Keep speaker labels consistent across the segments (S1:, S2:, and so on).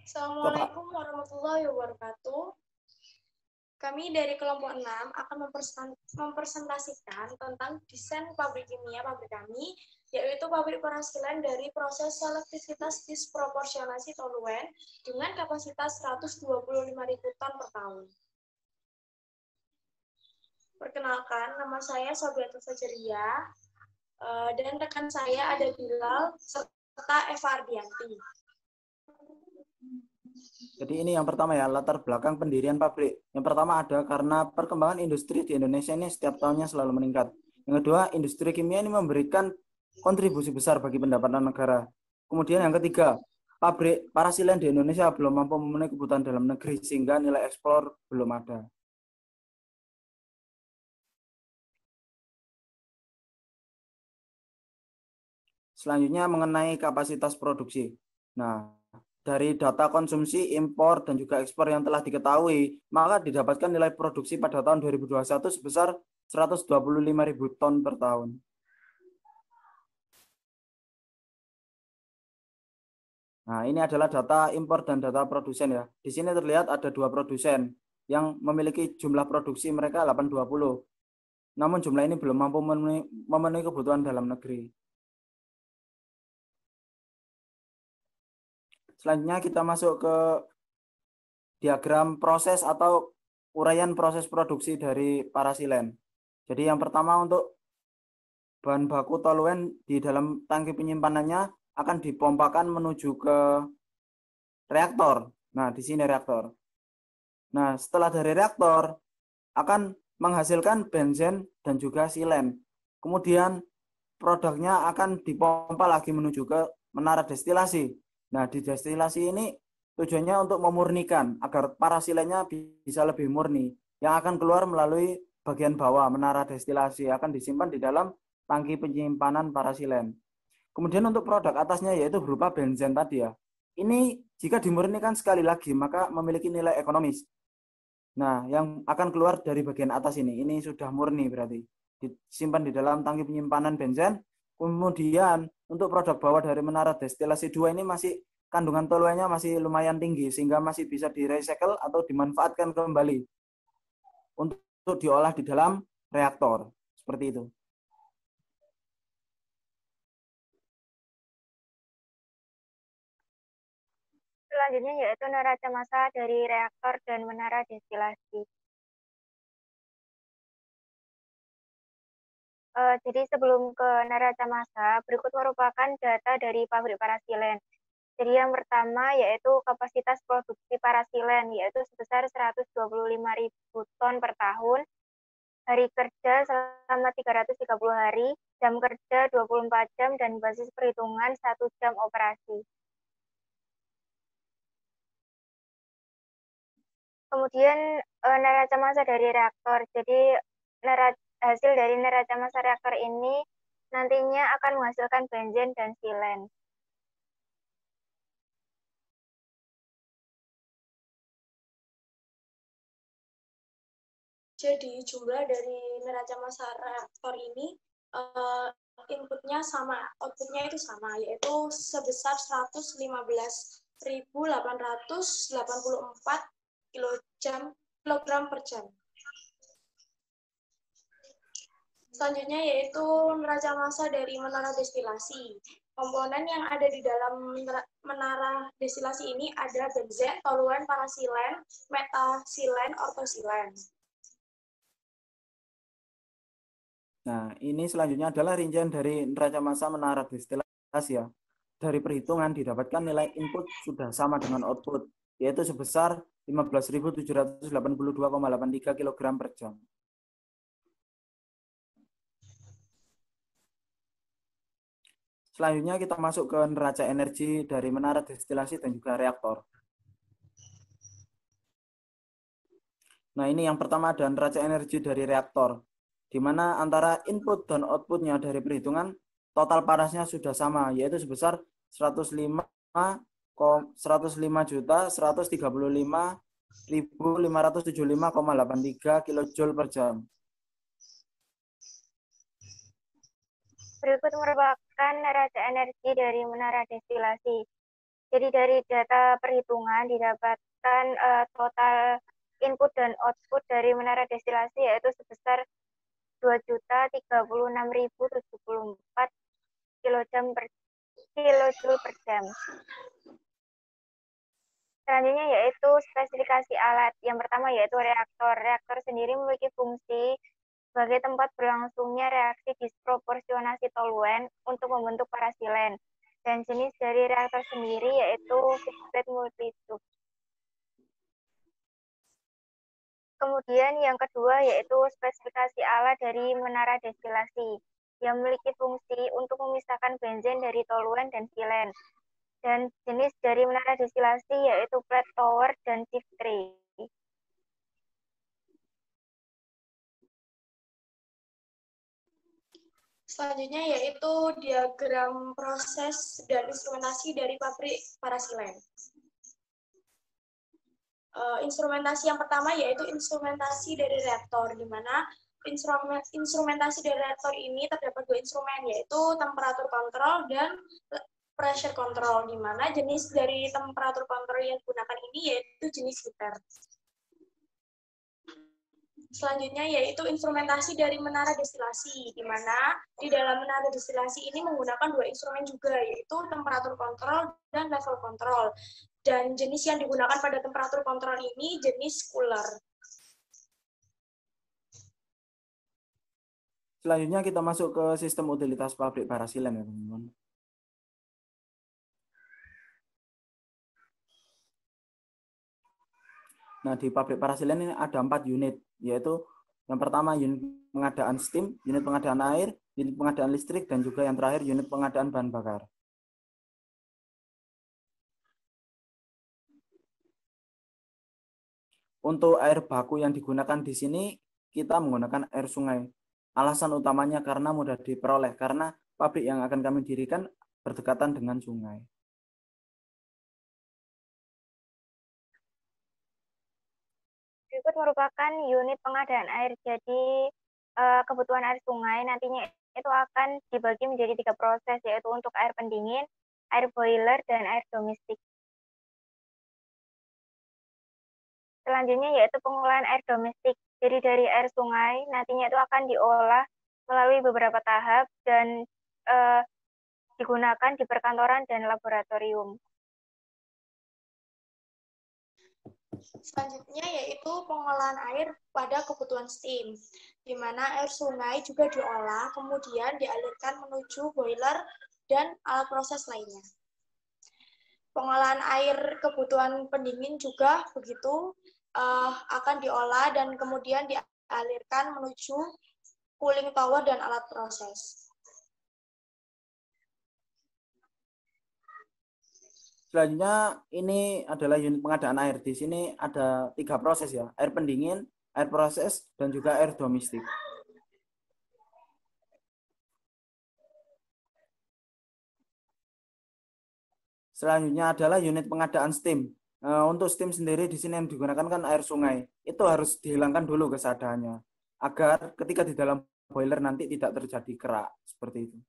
S1: Coba.
S2: Assalamualaikum warahmatullahi wabarakatuh. Kami dari kelompok 6 akan mempresentasikan tentang desain pabrik kimia pabrik kami, yaitu pabrik porasilen dari proses selektivitas disproporsionasi toluen dengan kapasitas 125.000 ton per tahun. Perkenalkan, nama saya Sobiatul Fajaria, dan rekan saya ada Bilal serta Eva Ardianti.
S1: Jadi ini yang pertama ya, latar belakang pendirian pabrik. Yang pertama ada karena perkembangan industri di Indonesia ini setiap tahunnya selalu meningkat. Yang kedua, industri kimia ini memberikan kontribusi besar bagi pendapatan negara. Kemudian yang ketiga, pabrik parasilen di Indonesia belum mampu memenuhi kebutuhan dalam negeri sehingga nilai ekspor belum ada. Selanjutnya mengenai kapasitas produksi. Nah, dari data konsumsi, impor, dan juga ekspor yang telah diketahui, maka didapatkan nilai produksi pada tahun 2021 sebesar 125.000 ton per tahun. Nah, ini adalah data impor dan data produsen ya. Di sini terlihat ada dua produsen yang memiliki jumlah produksi mereka 820. Namun jumlah ini belum mampu memenuhi kebutuhan dalam negeri. Selanjutnya kita masuk ke diagram proses atau uraian proses produksi dari parasilen. Jadi yang pertama untuk bahan baku toluen di dalam tangki penyimpanannya akan dipompakan menuju ke reaktor. Nah, di sini reaktor. Nah, setelah dari reaktor akan menghasilkan benzen dan juga silen. Kemudian produknya akan dipompa lagi menuju ke menara destilasi. Nah, di destilasi ini tujuannya untuk memurnikan agar parasilennya bisa lebih murni. Yang akan keluar melalui bagian bawah menara destilasi akan disimpan di dalam tangki penyimpanan parasilen. Kemudian untuk produk atasnya yaitu berupa benzen tadi ya. Ini jika dimurnikan sekali lagi maka memiliki nilai ekonomis. Nah, yang akan keluar dari bagian atas ini sudah murni berarti. Disimpan di dalam tangki penyimpanan benzen. Kemudian untuk produk bawah dari menara destilasi 2 ini masih kandungan toluennya masih lumayan tinggi sehingga masih bisa di-recycle atau dimanfaatkan kembali untuk diolah di dalam reaktor. Seperti itu.
S3: Selanjutnya yaitu neraca massa dari reaktor dan menara destilasi. Jadi sebelum ke neraca massa, berikut merupakan data dari pabrik parasilen. Jadi yang pertama yaitu kapasitas produksi parasilen, yaitu sebesar 125.000 ton per tahun, hari kerja selama 330 hari, jam kerja 24 jam, dan basis perhitungan 1 jam operasi. Kemudian neraca massa dari reaktor. Jadi hasil dari neraca massa reaktor ini nantinya akan menghasilkan benzen dan silen.
S2: Jadi jumlah dari neraca massa reaktor ini inputnya sama, outputnya itu sama, yaitu sebesar 115.884 kilogram per jam. Selanjutnya yaitu neraca massa dari menara destilasi. Komponen yang ada di dalam menara destilasi ini ada benzen, toluen, parasilen, metasilen, ortosilen.
S1: Nah, ini selanjutnya adalah rincian dari neraca massa menara destilasi ya. Dari perhitungan didapatkan nilai input sudah sama dengan output, yaitu sebesar 15.782,83 kg per jam. Selanjutnya kita masuk ke neraca energi dari menara destilasi dan juga reaktor. Nah, ini yang pertama ada neraca energi dari reaktor, di mana antara input dan outputnya dari perhitungan total panasnya sudah sama, yaitu sebesar 105.135.575,83 kJ per jam.
S3: Berikut merupakan neraca energi dari menara destilasi. Jadi dari data perhitungan didapatkan total input dan output dari menara destilasi yaitu sebesar 2.036.074 kilojoule per jam. Selanjutnya yaitu spesifikasi alat. Yang pertama yaitu reaktor. Reaktor sendiri memiliki fungsi sebagai tempat berlangsungnya reaksi disproporsionasi toluen untuk membentuk parasilen. Dan jenis dari reaktor sendiri yaitu fixed bed multitube. Kemudian yang kedua yaitu spesifikasi alat dari menara destilasi yang memiliki fungsi untuk memisahkan benzen dari toluen dan silen. Dan jenis dari menara destilasi yaitu flat tower dan sieve tray.
S2: Selanjutnya yaitu diagram proses dan instrumentasi dari pabrik parasilen. Instrumentasi yang pertama yaitu instrumentasi dari reaktor, di mana instrumentasi dari reaktor ini terdapat dua instrumen, yaitu temperatur kontrol dan pressure control, di mana jenis dari temperatur kontrol yang digunakan ini yaitu jenis heater. Selanjutnya yaitu instrumentasi dari menara destilasi, di mana di dalam menara destilasi ini menggunakan dua instrumen juga, yaitu temperatur kontrol dan level kontrol. Dan jenis yang digunakan pada temperatur kontrol ini jenis cooler.
S1: Selanjutnya kita masuk ke sistem utilitas pabrik parasilen ya teman-teman. Nah, di pabrik parasilen ini ada 4 unit, yaitu yang pertama unit pengadaan steam, unit pengadaan air, unit pengadaan listrik, dan juga yang terakhir unit pengadaan bahan bakar. Untuk air baku yang digunakan di sini, kita menggunakan air sungai. Alasan utamanya karena mudah diperoleh, karena pabrik yang akan kami dirikan berdekatan dengan sungai.
S3: Berikut merupakan unit pengadaan air. Jadi kebutuhan air sungai nantinya itu akan dibagi menjadi 3 proses, yaitu untuk air pendingin, air boiler, dan air domestik. Selanjutnya yaitu pengolahan air domestik. Jadi dari air sungai nantinya itu akan diolah melalui beberapa tahap dan digunakan di perkantoran dan laboratorium.
S2: Selanjutnya yaitu pengolahan air pada kebutuhan steam, di mana air sungai juga diolah, kemudian dialirkan menuju boiler dan alat proses lainnya. Pengolahan air kebutuhan pendingin juga begitu, akan diolah dan kemudian dialirkan menuju cooling tower dan alat proses.
S1: Selanjutnya ini adalah unit pengadaan air. Di sini ada 3 proses ya, air pendingin, air proses, dan juga air domestik. Selanjutnya adalah unit pengadaan steam. Untuk steam sendiri di sini yang digunakan kan air sungai. Itu harus dihilangkan dulu kesadaannya agar ketika di dalam boiler nanti tidak terjadi kerak seperti itu.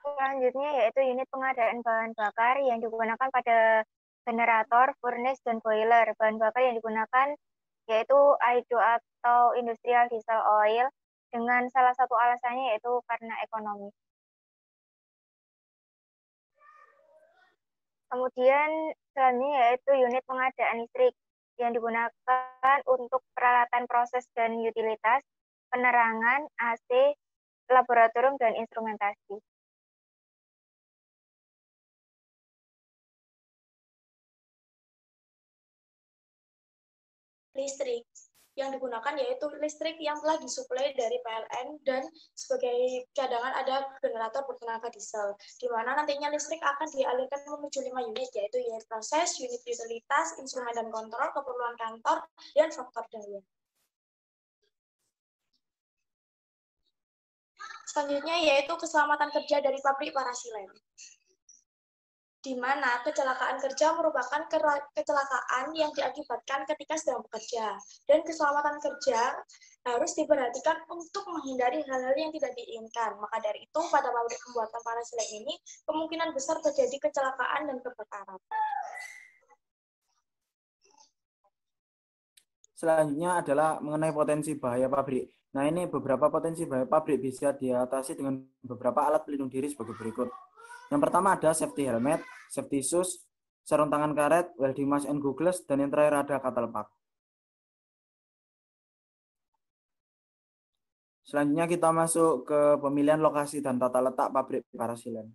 S3: Selanjutnya yaitu unit pengadaan bahan bakar yang digunakan pada generator, furnace, dan boiler. Bahan bakar yang digunakan yaitu IDO atau industrial diesel oil, dengan salah satu alasannya yaitu karena ekonomi. Kemudian selanjutnya yaitu unit pengadaan listrik yang digunakan untuk peralatan proses dan utilitas, penerangan, AC, laboratorium, dan instrumentasi.
S2: Listrik yang digunakan yaitu listrik yang telah disuplai dari PLN dan sebagai cadangan ada generator bertenaga diesel, di mana nantinya listrik akan dialirkan menuju 5 unit, yaitu unit proses, unit utilitas, instrumen dan kontrol, keperluan kantor, dan faktor daya. Selanjutnya yaitu keselamatan kerja dari pabrik parasilen. di mana kecelakaan kerja merupakan kecelakaan yang diakibatkan ketika sedang bekerja. Dan keselamatan kerja harus diperhatikan untuk menghindari hal-hal yang tidak diinginkan. Maka dari itu, pada pabrik pembuatan parasilen ini, kemungkinan besar terjadi kecelakaan dan kebakaran.
S1: Selanjutnya adalah mengenai potensi bahaya pabrik. Nah, ini beberapa potensi bahaya pabrik bisa diatasi dengan beberapa alat pelindung diri sebagai berikut. Yang pertama ada safety helmet, safety shoes, sarung tangan karet, welding mask and goggles, dan yang terakhir ada cattle pack. Selanjutnya kita masuk ke pemilihan lokasi dan tata letak pabrik parasilen.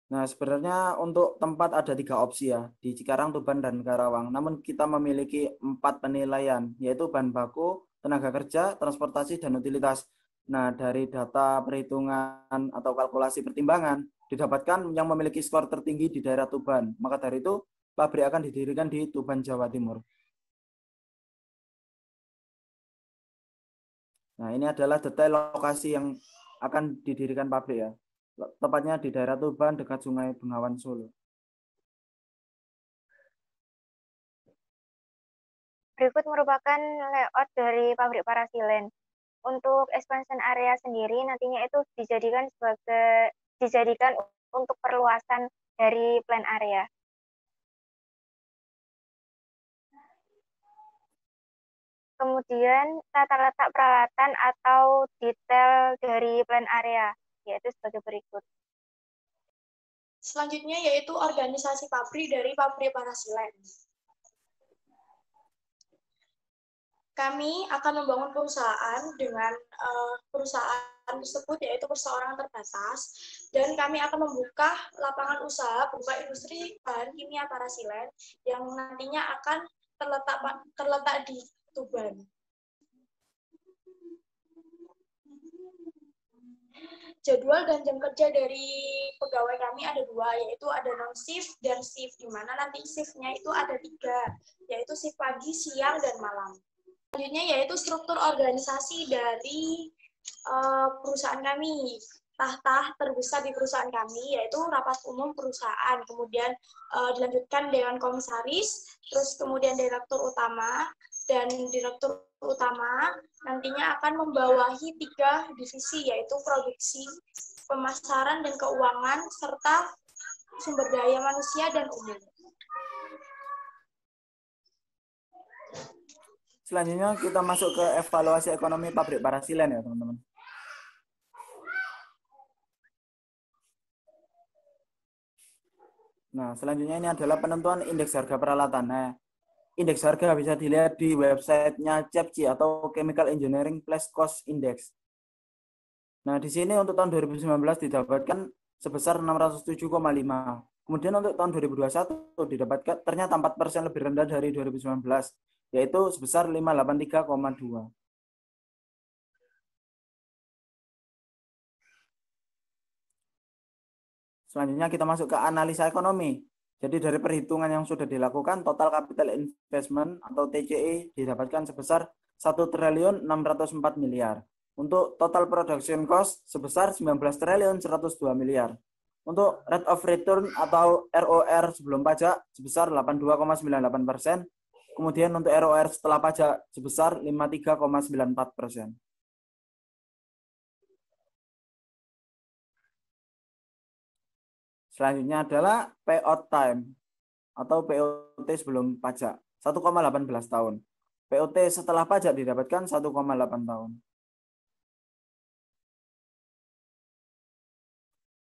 S1: Nah, sebenarnya untuk tempat ada 3 opsi ya, di Cikarang, Tuban, dan Karawang. Namun kita memiliki 4 penilaian, yaitu bahan baku, tenaga kerja, transportasi, dan utilitas. Nah, dari data perhitungan atau kalkulasi pertimbangan, didapatkan yang memiliki skor tertinggi di daerah Tuban. Maka dari itu, pabrik akan didirikan di Tuban, Jawa Timur. Nah, ini adalah detail lokasi yang akan didirikan pabrik ya. Tepatnya di daerah Tuban, dekat Sungai Bengawan Solo.
S3: Berikut merupakan layout dari pabrik parasilen. Untuk expansion area sendiri nantinya itu dijadikan untuk perluasan dari plan area. Kemudian tata letak peralatan atau detail dari plan area, yaitu sebagai berikut.
S2: Selanjutnya yaitu organisasi pabrik dari pabrik parasilen. Kami akan membangun perusahaan dengan perusahaan tersebut yaitu perseorangan terbatas, dan kami akan membuka lapangan usaha berupa industri bahan kimia parasilen yang nantinya akan terletak di Tuban. Jadwal dan jam kerja dari pegawai kami ada 2, yaitu ada non-shift dan shift, di mana nanti shiftnya itu ada 3, yaitu shift pagi, siang, dan malam. Selanjutnya yaitu struktur organisasi dari perusahaan kami. Tahta terbesar di perusahaan kami yaitu rapat umum perusahaan, kemudian dilanjutkan dewan komisaris, terus kemudian direktur utama, dan direktur utama nantinya akan membawahi 3 divisi yaitu produksi, pemasaran dan keuangan, serta sumber daya manusia dan umum.
S1: Selanjutnya kita masuk ke evaluasi ekonomi pabrik parasilen ya teman-teman. Nah, selanjutnya ini adalah penentuan indeks harga peralatan. Nah, indeks harga bisa dilihat di websitenya CEPCI atau Chemical Engineering Price Cost Index. Nah, di sini untuk tahun 2019 didapatkan sebesar 607,5. Kemudian untuk tahun 2021 didapatkan ternyata 4% lebih rendah dari 2019, yaitu sebesar 583,2. Selanjutnya kita masuk ke analisa ekonomi. Jadi dari perhitungan yang sudah dilakukan, total capital investment atau TCI didapatkan sebesar 1.604 miliar. Untuk total production cost sebesar 19.102 miliar. Untuk rate of return atau ROR sebelum pajak sebesar 82,98%. Kemudian untuk ROR setelah pajak sebesar 53,94%. Selanjutnya adalah payout time atau POT sebelum pajak 1,18 tahun. POT setelah pajak didapatkan 1,8 tahun.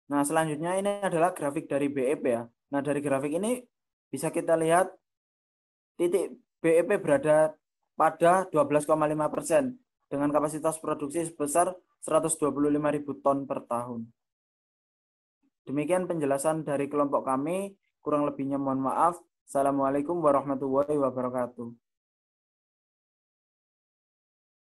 S1: Nah, selanjutnya ini adalah grafik dari BEP ya. Nah, dari grafik ini bisa kita lihat titik BEP berada pada 12,5% dengan kapasitas produksi sebesar 125.000 ton per tahun. Demikian penjelasan dari kelompok kami. Kurang lebihnya mohon maaf. Assalamualaikum warahmatullahi wabarakatuh.